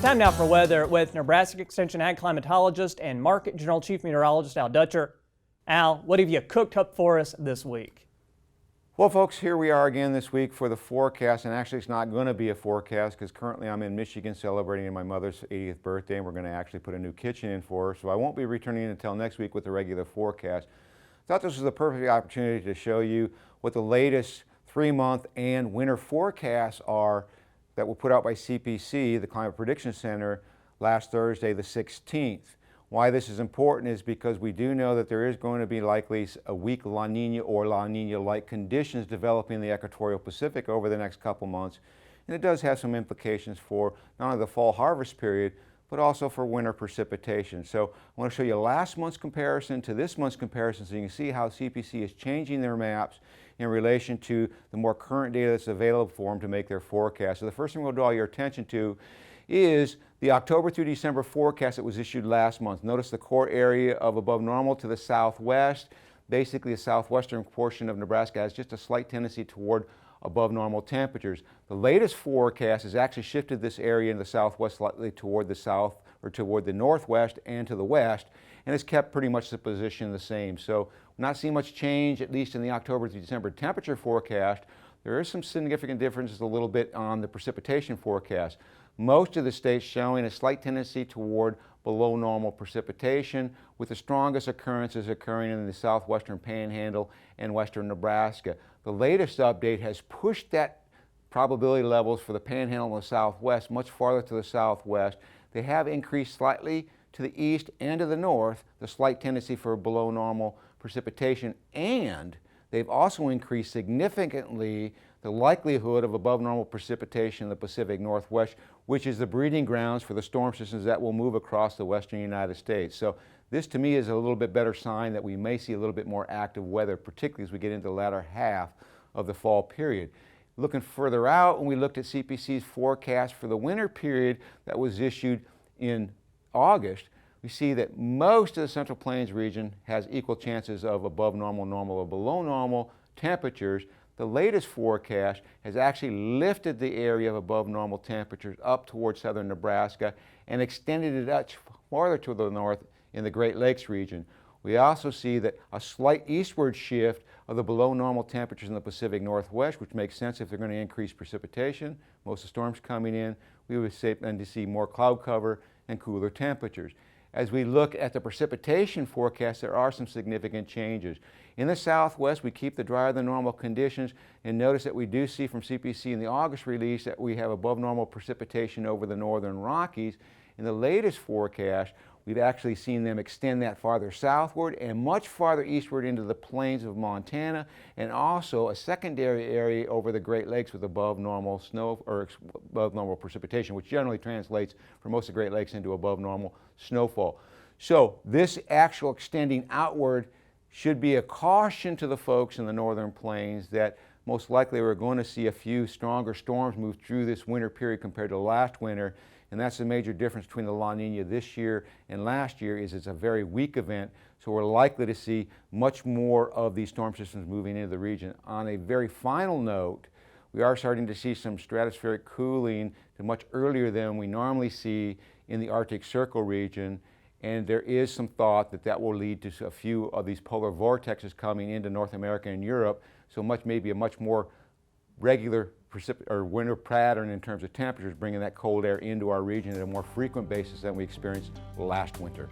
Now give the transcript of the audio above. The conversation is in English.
Time now for weather with Nebraska Extension Ag Climatologist and Market General Chief Meteorologist Al Dutcher. Al, what have you cooked up for us this week? Well, folks, here we are again this week for the forecast, and actually it's not going to be a forecast because currently I'm in Michigan celebrating my mother's 80th birthday, and we're going to actually put a new kitchen in for her, so I won't be returning until next week with the regular forecast. I thought this was the perfect opportunity to show you what the latest 3-month and winter forecasts are that were put out by CPC, the Climate Prediction Center, last Thursday, the 16th. Why this is important is because we do know that there is going to be likely a weak La Nina or La Nina-like conditions developing in the equatorial Pacific over the next couple months. And it does have some implications for not only the fall harvest period, but also for winter precipitation. So I want to show you last month's comparison to this month's comparison so you can see how CPC is changing their maps in relation to the more current data that's available for them to make their forecast. So the first thing we'll draw your attention to is the October through December forecast that was issued last month. Notice the core area of above normal to the southwest. Basically, the southwestern portion of Nebraska has just a slight tendency toward above normal temperatures. The latest forecast has actually shifted this area in the southwest slightly toward the south or toward the northwest and to the west, and it's kept pretty much the position the same. So we're not seeing much change, at least in the October to December temperature forecast. There is some significant differences a little bit on the precipitation forecast. Most of the states showing a slight tendency toward below normal precipitation, with the strongest occurrences occurring in the southwestern panhandle and western Nebraska. The latest update has pushed that probability levels for the panhandle and the southwest much farther to the southwest. They have increased slightly to the east and to the north, the slight tendency for below normal precipitation, and they've also increased significantly the likelihood of above normal precipitation in the Pacific Northwest, which is the breeding grounds for the storm systems that will move across the western United States. So this to me is a little bit better sign that we may see a little bit more active weather, particularly as we get into the latter half of the fall period. Looking further out, when we looked at CPC's forecast for the winter period that was issued in August, we see that most of the Central Plains region has equal chances of above normal, normal, or below normal temperatures. The latest forecast has actually lifted the area of above normal temperatures up towards southern Nebraska and extended it much farther to the north in the Great Lakes region. We also see that a slight eastward shift of the below normal temperatures in the Pacific Northwest, which makes sense if they're going to increase precipitation. Most of the storms coming in, we would tend to see more cloud cover and cooler temperatures. As we look at the precipitation forecast, there are some significant changes. In the southwest, we keep the drier than normal conditions, and notice that we do see from CPC in the August release that we have above normal precipitation over the northern Rockies. In the latest forecast, we've actually seen them extend that farther southward and much farther eastward into the plains of Montana, and also a secondary area over the Great Lakes with above normal snow or above normal precipitation, which generally translates for most of the Great Lakes into above normal snowfall. So this actual extending outward should be a caution to the folks in the northern plains that most likely we're going to see a few stronger storms move through this winter period compared to last winter. And that's the major difference between the La Nina this year and last year is it's a very weak event, so we're likely to see much more of these storm systems moving into the region. On a very final note, we are starting to see some stratospheric cooling much earlier than we normally see in the Arctic Circle region, and there is some thought that that will lead to a few of these polar vortexes coming into North America and Europe, so maybe a much more regular winter pattern in terms of temperatures, bringing that cold air into our region at a more frequent basis than we experienced last winter.